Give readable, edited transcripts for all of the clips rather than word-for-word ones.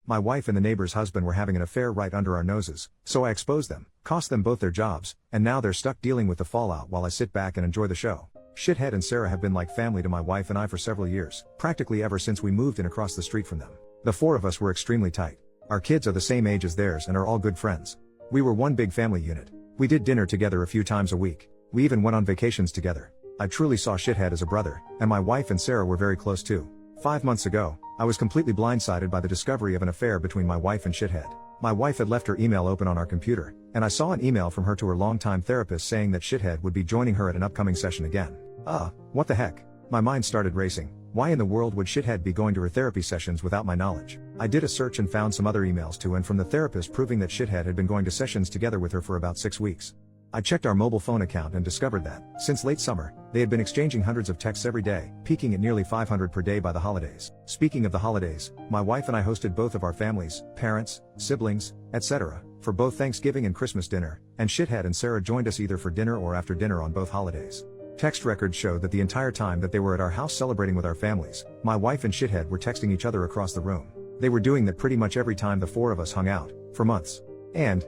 My wife and the neighbor's husband were having an affair right under our noses, so I exposed them, cost them both their jobs, and now they're stuck dealing with the fallout while I sit back and enjoy the show. Shithead and Sarah have been like family to my wife and I for several years, practically ever since we moved in across the street from them. The four of us were extremely tight. Our kids are the same age as theirs and are all good friends. We were one big family unit. We did dinner together a few times a week. We even went on vacations together. I truly saw Shithead as a brother, and my wife and Sarah were very close too. 5 months ago, I was completely blindsided by the discovery of an affair between my wife and Shithead. My wife had left her email open on our computer, and I saw an email from her to her longtime therapist saying that Shithead would be joining her at an upcoming session again. What the heck? My mind started racing. Why in the world would Shithead be going to her therapy sessions without my knowledge? I did a search and found some other emails to and from the therapist proving that Shithead had been going to sessions together with her for about 6 weeks. I checked our mobile phone account and discovered that, since late summer, they had been exchanging hundreds of texts every day, peaking at nearly 500 per day by the holidays. Speaking of the holidays, my wife and I hosted both of our families, parents, siblings, etc., for both Thanksgiving and Christmas dinner, and Shithead and Sarah joined us either for dinner or after dinner on both holidays. Text records showed that the entire time that they were at our house celebrating with our families, my wife and Shithead were texting each other across the room. They were doing that pretty much every time the four of us hung out, for months. And,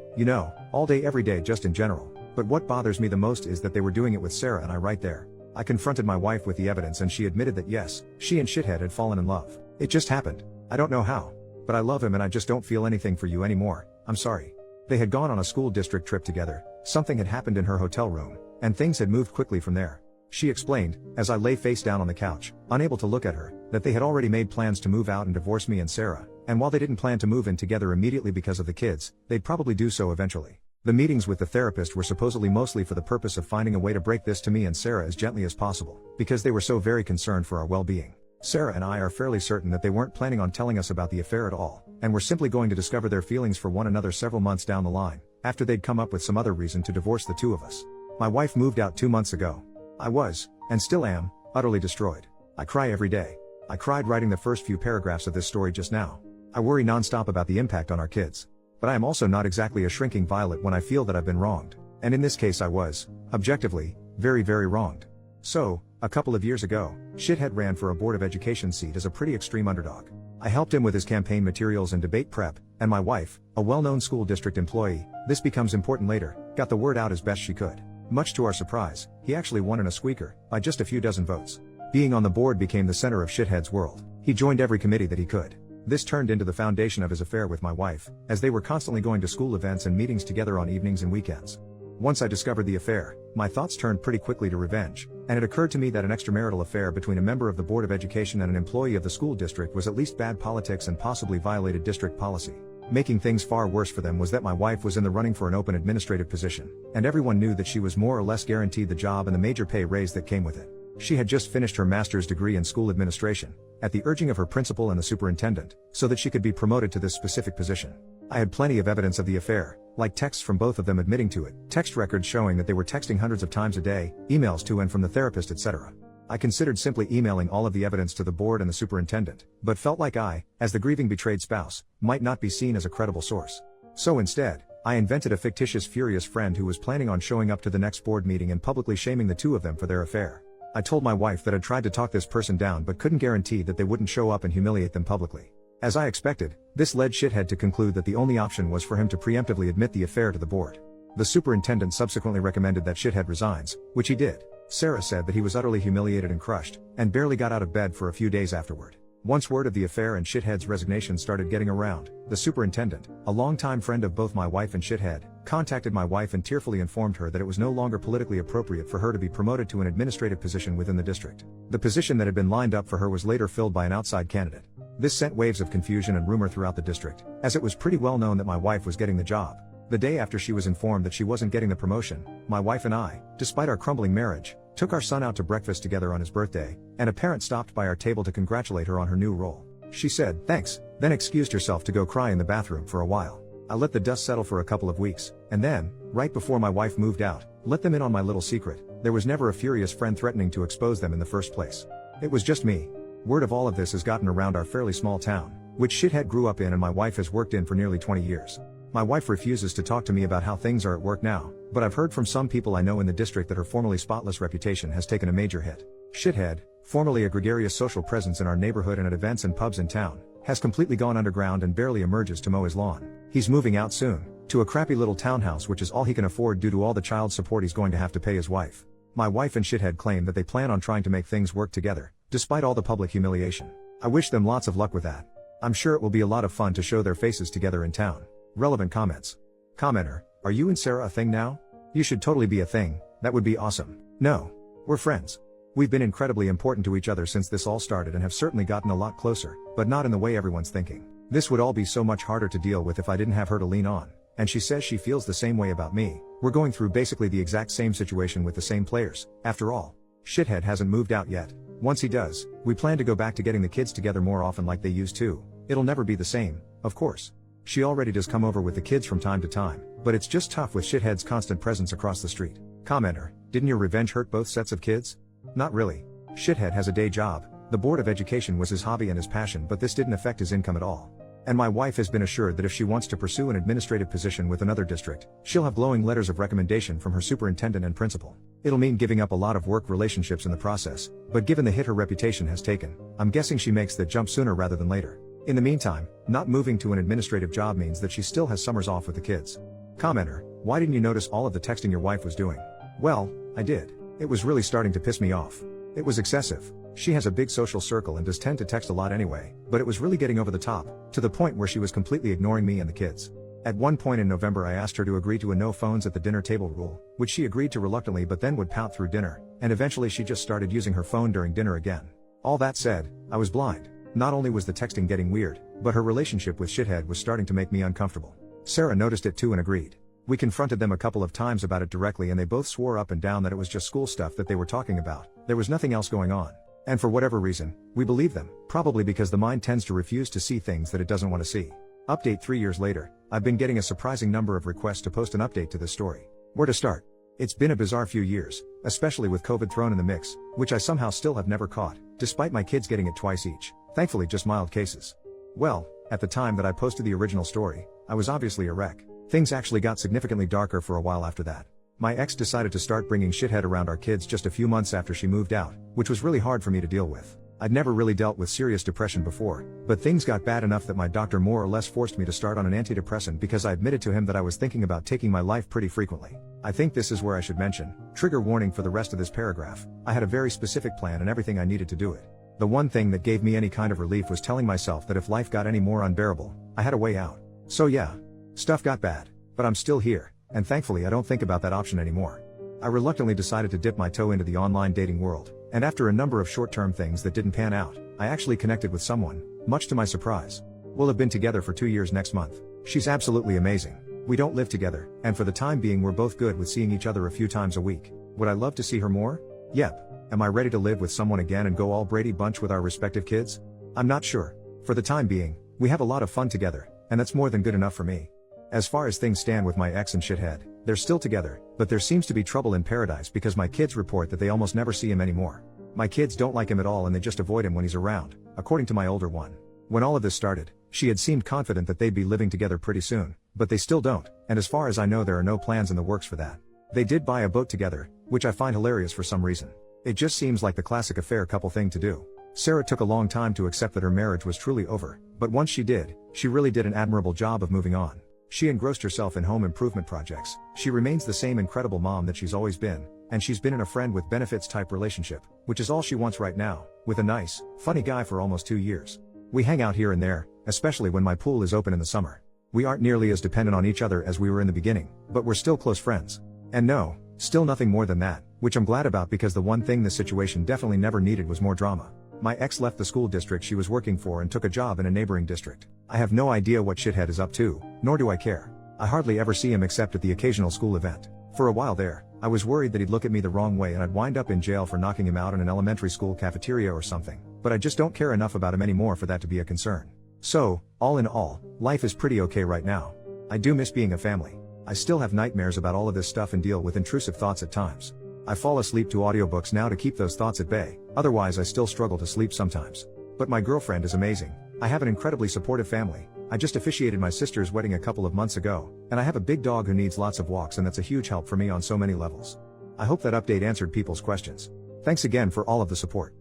all day every day just in general. But what bothers me the most is that they were doing it with Sarah and I right there. I confronted my wife with the evidence and she admitted that yes, she and Shithead had fallen in love. It just happened. I don't know how. But I love him and I just don't feel anything for you anymore, I'm sorry. They had gone on a school district trip together, something had happened in her hotel room, and things had moved quickly from there. She explained, as I lay face down on the couch, unable to look at her, that they had already made plans to move out and divorce me and Sarah, and while they didn't plan to move in together immediately because of the kids, they'd probably do so eventually. The meetings with the therapist were supposedly mostly for the purpose of finding a way to break this to me and Sarah as gently as possible, because they were so very concerned for our well-being. Sarah and I are fairly certain that they weren't planning on telling us about the affair at all, and were simply going to discover their feelings for one another several months down the line, after they'd come up with some other reason to divorce the two of us. My wife moved out 2 months ago. I was, and still am, utterly destroyed. I cry every day. I cried writing the first few paragraphs of this story just now. I worry nonstop about the impact on our kids. But I am also not exactly a shrinking violet when I feel that I've been wronged. And in this case I was, objectively, very very wronged. So, a couple of years ago, Shithead ran for a Board of Education seat as a pretty extreme underdog. I helped him with his campaign materials and debate prep, and my wife, a well-known school district employee, this becomes important later, got the word out as best she could. Much to our surprise, he actually won in a squeaker, by just a few dozen votes. Being on the board became the center of Shithead's world. He joined every committee that he could. This turned into the foundation of his affair with my wife, as they were constantly going to school events and meetings together on evenings and weekends. Once I discovered the affair, my thoughts turned pretty quickly to revenge, and it occurred to me that an extramarital affair between a member of the Board of Education and an employee of the school district was at least bad politics and possibly violated district policy. Making things far worse for them was that my wife was in the running for an open administrative position, and everyone knew that she was more or less guaranteed the job and the major pay raise that came with it. She had just finished her master's degree in school administration, at the urging of her principal and the superintendent, so that she could be promoted to this specific position. I had plenty of evidence of the affair, like texts from both of them admitting to it, text records showing that they were texting hundreds of times a day, emails to and from the therapist, etc. I considered simply emailing all of the evidence to the board and the superintendent, but felt like I, as the grieving betrayed spouse, might not be seen as a credible source. So instead, I invented a fictitious furious friend who was planning on showing up to the next board meeting and publicly shaming the two of them for their affair. I told my wife that I'd tried to talk this person down but couldn't guarantee that they wouldn't show up and humiliate them publicly. As I expected, this led Shithead to conclude that the only option was for him to preemptively admit the affair to the board. The superintendent subsequently recommended that Shithead resigns, which he did. Sarah said that he was utterly humiliated and crushed, and barely got out of bed for a few days afterward. Once word of the affair and Shithead's resignation started getting around, the superintendent, a longtime friend of both my wife and Shithead, contacted my wife and tearfully informed her that it was no longer politically appropriate for her to be promoted to an administrative position within the district. The position that had been lined up for her was later filled by an outside candidate. This sent waves of confusion and rumor throughout the district, as it was pretty well known that my wife was getting the job. The day after she was informed that she wasn't getting the promotion, my wife and I, despite our crumbling marriage, took our son out to breakfast together on his birthday, and a parent stopped by our table to congratulate her on her new role. She said, "Thanks," then excused herself to go cry in the bathroom for a while. I let the dust settle for a couple of weeks, and then, right before my wife moved out, let them in on my little secret. There was never a furious friend threatening to expose them in the first place. It was just me. Word of all of this has gotten around our fairly small town, which Shithead grew up in and my wife has worked in for nearly 20 years. My wife refuses to talk to me about how things are at work now, but I've heard from some people I know in the district that her formerly spotless reputation has taken a major hit. Shithead, formerly a gregarious social presence in our neighborhood and at events and pubs in town, has completely gone underground and barely emerges to mow his lawn. He's moving out soon, to a crappy little townhouse which is all he can afford due to all the child support he's going to have to pay his wife. My wife and Shithead claim that they plan on trying to make things work together, despite all the public humiliation. I wish them lots of luck with that. I'm sure it will be a lot of fun to show their faces together in town. Relevant comments. Commenter, are you and Sarah a thing now? You should totally be a thing, that would be awesome. No. We're friends. We've been incredibly important to each other since this all started and have certainly gotten a lot closer, but not in the way everyone's thinking. This would all be so much harder to deal with if I didn't have her to lean on, and she says she feels the same way about me. We're going through basically the exact same situation with the same players, after all. Shithead hasn't moved out yet. Once he does, we plan to go back to getting the kids together more often like they used to. It'll never be the same, of course. She already does come over with the kids from time to time, but it's just tough with Shithead's constant presence across the street. Commenter, didn't your revenge hurt both sets of kids? Not really. Shithead has a day job. The Board of Education was his hobby and his passion, but this didn't affect his income at all. And my wife has been assured that if she wants to pursue an administrative position with another district, she'll have glowing letters of recommendation from her superintendent and principal. It'll mean giving up a lot of work relationships in the process, but given the hit her reputation has taken, I'm guessing she makes that jump sooner rather than later. In the meantime, not moving to an administrative job means that she still has summers off with the kids. Commenter, why didn't you notice all of the texting your wife was doing? Well, I did. It was really starting to piss me off. It was excessive. She has a big social circle and does tend to text a lot anyway, but it was really getting over the top, to the point where she was completely ignoring me and the kids. At one point in November I asked her to agree to a no phones at the dinner table rule, which she agreed to reluctantly but then would pout through dinner, and eventually she just started using her phone during dinner again. All that said, I was blind. Not only was the texting getting weird, but her relationship with Shithead was starting to make me uncomfortable. Sarah noticed it too and agreed. We confronted them a couple of times about it directly and they both swore up and down that it was just school stuff that they were talking about. There was nothing else going on. And for whatever reason, we believe them, probably because the mind tends to refuse to see things that it doesn't want to see. Update 3 years later, I've been getting a surprising number of requests to post an update to this story. Where to start? It's been a bizarre few years, especially with COVID thrown in the mix, which I somehow still have never caught, despite my kids getting it twice each. Thankfully just mild cases. Well, at the time that I posted the original story, I was obviously a wreck. Things actually got significantly darker for a while after that. My ex decided to start bringing Shithead around our kids just a few months after she moved out, which was really hard for me to deal with. I'd never really dealt with serious depression before, but things got bad enough that my doctor more or less forced me to start on an antidepressant because I admitted to him that I was thinking about taking my life pretty frequently. I think this is where I should mention, trigger warning for the rest of this paragraph, I had a very specific plan and everything I needed to do it. The one thing that gave me any kind of relief was telling myself that if life got any more unbearable, I had a way out. So yeah, stuff got bad, but I'm still here, and thankfully I don't think about that option anymore. I reluctantly decided to dip my toe into the online dating world, and after a number of short-term things that didn't pan out, I actually connected with someone, much to my surprise. We'll have been together for 2 years next month. She's absolutely amazing. We don't live together, and for the time being we're both good with seeing each other a few times a week. Would I love to see her more? Yep. Am I ready to live with someone again and go all Brady Bunch with our respective kids? I'm not sure. For the time being, we have a lot of fun together, and that's more than good enough for me. As far as things stand with my ex and Shithead, they're still together, but there seems to be trouble in paradise because my kids report that they almost never see him anymore. My kids don't like him at all and they just avoid him when he's around, according to my older one. When all of this started, she had seemed confident that they'd be living together pretty soon, but they still don't, and as far as I know there are no plans in the works for that. They did buy a boat together, which I find hilarious for some reason. It just seems like the classic affair couple thing to do. Sarah took a long time to accept that her marriage was truly over, but once she did, she really did an admirable job of moving on. She engrossed herself in home improvement projects, she remains the same incredible mom that she's always been, and she's been in a friend with benefits type relationship, which is all she wants right now, with a nice, funny guy for almost 2 years. We hang out here and there, especially when my pool is open in the summer. We aren't nearly as dependent on each other as we were in the beginning, but we're still close friends. And no, still nothing more than that, which I'm glad about because the one thing this situation definitely never needed was more drama. My ex left the school district she was working for and took a job in a neighboring district. I have no idea what Shithead is up to, nor do I care. I hardly ever see him except at the occasional school event. For a while there, I was worried that he'd look at me the wrong way and I'd wind up in jail for knocking him out in an elementary school cafeteria or something, but I just don't care enough about him anymore for that to be a concern. So, all in all, life is pretty okay right now. I do miss being a family. I still have nightmares about all of this stuff and deal with intrusive thoughts at times. I fall asleep to audiobooks now to keep those thoughts at bay, otherwise I still struggle to sleep sometimes. But my girlfriend is amazing. I have an incredibly supportive family. I just officiated my sister's wedding a couple of months ago, and I have a big dog who needs lots of walks and that's a huge help for me on so many levels. I hope that update answered people's questions. Thanks again for all of the support.